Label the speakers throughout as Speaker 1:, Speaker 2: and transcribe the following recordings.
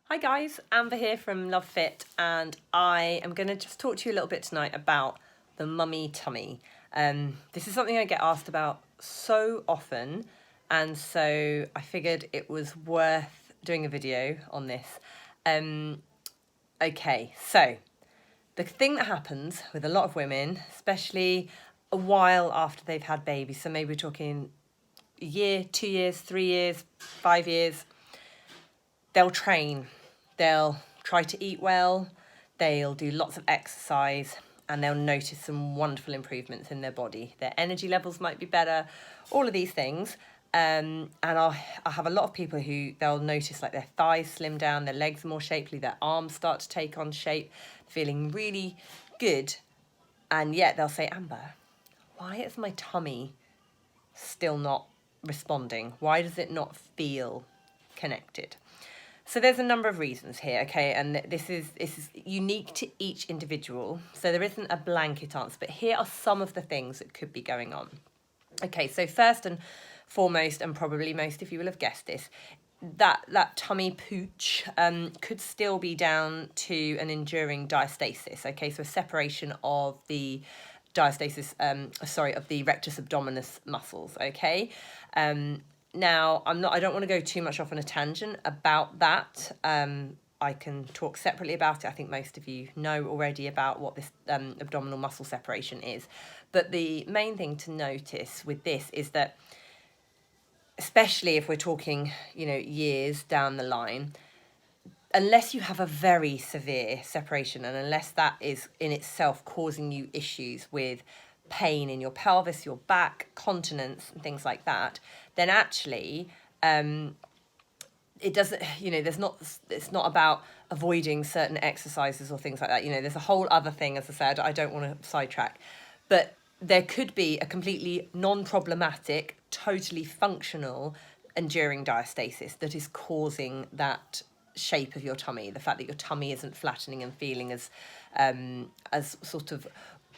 Speaker 1: Hi guys, Amber here from Love Fit, and I am going to just talk to you a little bit tonight about the mummy tummy. This is something I get asked about so often, and so I figured it was worth doing a video on this. Okay, so the thing that happens with a lot of women, especially a while after they've had babies, so maybe we're talking a year, 2 years, 3 years, 5 years, they'll train, they'll try to eat well, they'll do lots of exercise, and they'll notice some wonderful improvements in their body. Their energy levels might be better, all of these things. And I'll have a lot of people who they'll notice like their thighs slim down, their legs are more shapely, their arms start to take on shape, feeling really good. And yet they'll say, Amber, why is my tummy still not responding? Why does it not feel connected? So there's a number of reasons here, okay, and this is unique to each individual. So there isn't a blanket answer, but here are some of the things that could be going on. Okay, so first and foremost, and probably most of you will have guessed this, that tummy pooch could still be down to an enduring diastasis. Okay, so a separation of the diastasis, of the rectus abdominis muscles. Okay, now I don't want to go too much off on a tangent about that. I can talk separately about it. I think most of you know already about what this abdominal muscle separation is. But the main thing to notice with this is that, especially if we're talking, years down the line, unless you have a very severe separation and unless that is in itself causing you issues with pain in your pelvis, your back, continence, and things like that, then actually it doesn't, it's not about avoiding certain exercises or things like that. There's a whole other thing, as I said, I don't want to sidetrack, but there could be a completely non-problematic, totally functional, enduring diastasis that is causing that shape of your tummy, the fact that your tummy isn't flattening and feeling as sort of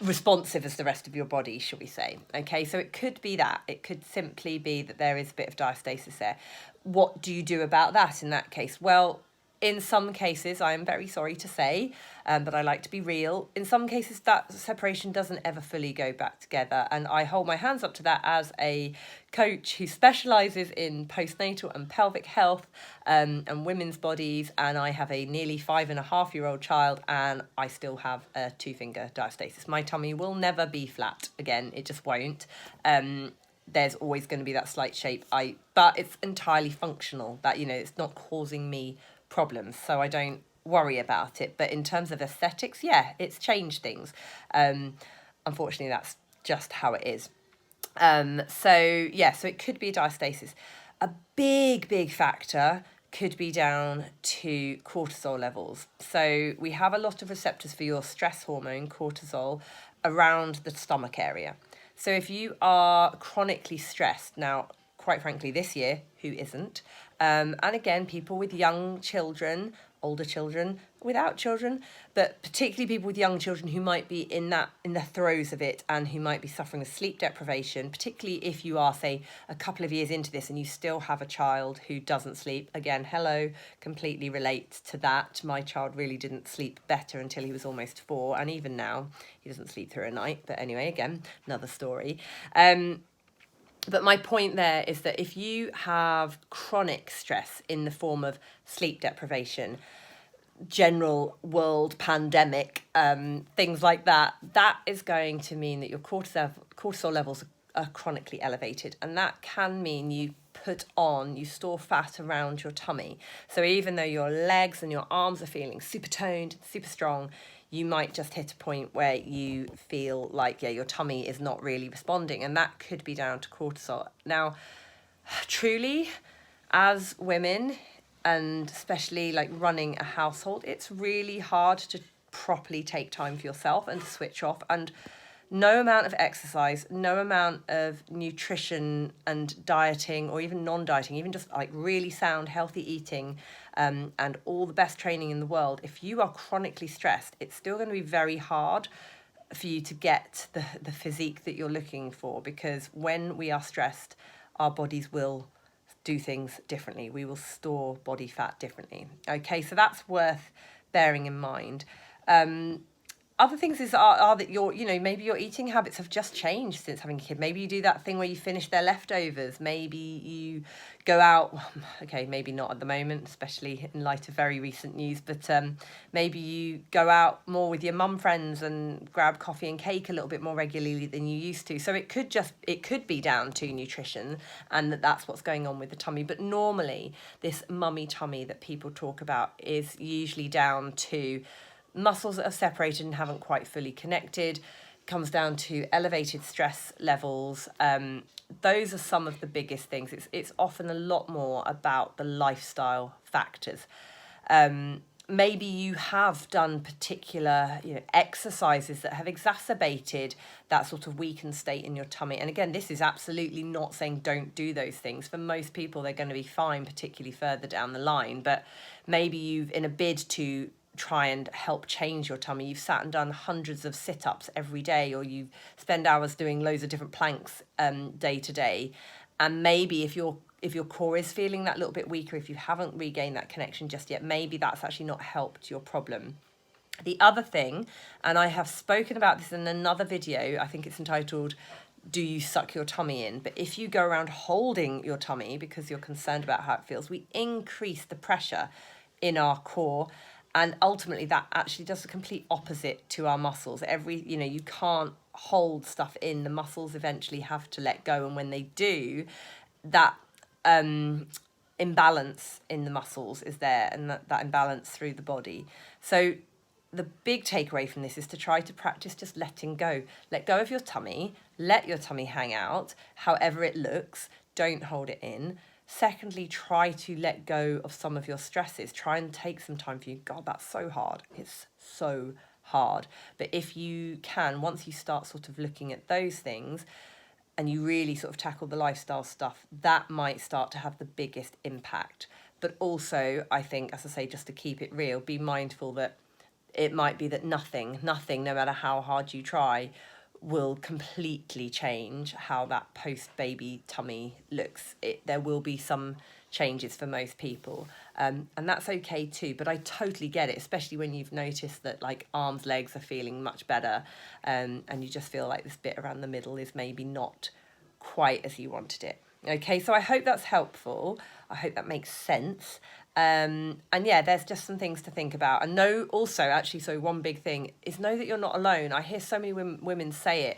Speaker 1: responsive as the rest of your body, shall we say. Okay, so it could be that. It could simply be that there is a bit of diastasis there. What do you do about that in that case? Well, in some cases, I am very sorry to say, but I like to be real. In some cases, that separation doesn't ever fully go back together. And I hold my hands up to that as a coach who specialises in postnatal and pelvic health and women's bodies. And I have a nearly 5.5-year-old child, and I still have a 2-finger diastasis. My tummy will never be flat again. It just won't. There's always going to be that slight shape. But it's entirely functional. That, it's not causing me problems, so I don't worry about it. But in terms of aesthetics, yeah, it's changed things. Unfortunately, that's just how it is. So it could be diastasis. A big factor could be down to cortisol levels. So we have a lot of receptors for your stress hormone, cortisol, around the stomach area. So if you are chronically stressed, now, quite frankly, this year, who isn't? And again, people with young children, older children, without children, but particularly people with young children who might be in the throes of it and who might be suffering with sleep deprivation, particularly if you are, say, a couple of years into this and you still have a child who doesn't sleep. Again, hello, completely relate to that. My child really didn't sleep better until he was almost 4, and even now he doesn't sleep through a night. But anyway, again, another story. But my point there is that if you have chronic stress in the form of sleep deprivation, general world pandemic, things like that, that is going to mean that your cortisol levels are chronically elevated. And that can mean you store fat around your tummy. So even though your legs and your arms are feeling super toned, super strong, you might just hit a point where you feel like, your tummy is not really responding. And that could be down to cortisol. Now, truly, as women, and especially like running a household, it's really hard to properly take time for yourself and to switch off. And no amount of exercise, no amount of nutrition and dieting, or even non-dieting, even just like really sound healthy eating, and all the best training in the world, if you are chronically stressed, it's still going to be very hard for you to get the physique that you're looking for, because when we are stressed, our bodies will do things differently. We will store body fat differently. Okay, so that's worth bearing in mind. Other things are that maybe your eating habits have just changed since having a kid. Maybe you do that thing where you finish their leftovers. Maybe you go out, okay, maybe not at the moment, especially in light of very recent news, but maybe you go out more with your mum friends and grab coffee and cake a little bit more regularly than you used to. So it could be down to nutrition, and that's what's going on with the tummy. But normally this mummy tummy that people talk about is usually down to muscles that are separated and haven't quite fully connected. Comes down to elevated stress levels. Those are some of the biggest things. It's often a lot more about the lifestyle factors. Maybe you have done particular exercises that have exacerbated that sort of weakened state in your tummy. And again, this is absolutely not saying don't do those things. For most people, they're going to be fine, particularly further down the line. But maybe you've, in a bid to try and help change your tummy, you've sat and done hundreds of sit-ups every day, or you spend hours doing loads of different planks day to day. And maybe if your core is feeling that little bit weaker, if you haven't regained that connection just yet, maybe that's actually not helped your problem. The other thing, and I have spoken about this in another video, I think it's entitled "Do You Suck Your Tummy In?" But if you go around holding your tummy because you're concerned about how it feels, we increase the pressure in our core. And ultimately, that actually does the complete opposite to our muscles. You can't hold stuff in. The muscles eventually have to let go. And when they do, that imbalance in the muscles is there, and that imbalance through the body. So the big takeaway from this is to try to practice just letting go. Let go of your tummy. Let your tummy hang out, however it looks. Don't hold it in. Secondly, try to let go of some of your stresses. Try and take some time for you. God, that's so hard. It's so hard. But if you can, once you start sort of looking at those things and you really sort of tackle the lifestyle stuff, that might start to have the biggest impact. But also, I think, as I say, just to keep it real, be mindful that it might be that nothing, no matter how hard you try, will completely change how that post-baby tummy looks. There will be some changes for most people, and that's okay too. But I totally get it, especially when you've noticed that like arms, legs are feeling much better, and you just feel like this bit around the middle is maybe not quite as you wanted it. Okay, so I hope that's helpful. I hope that makes sense. And yeah, there's just some things to think about. And know also, actually, so one big thing is know that you're not alone. I hear so many women say it,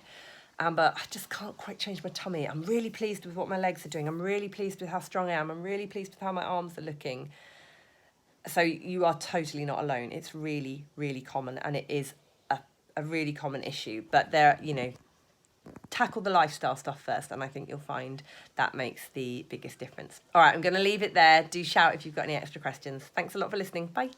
Speaker 1: Amber, I just can't quite change my tummy. I'm really pleased with what my legs are doing. I'm really pleased with how strong I am. I'm really pleased with how my arms are looking. So you are totally not alone. It's really, really common, and it is a really common issue. But tackle the lifestyle stuff first, and I think you'll find that makes the biggest difference. All right, I'm going to leave it there. Do shout if you've got any extra questions. Thanks a lot for listening. Bye.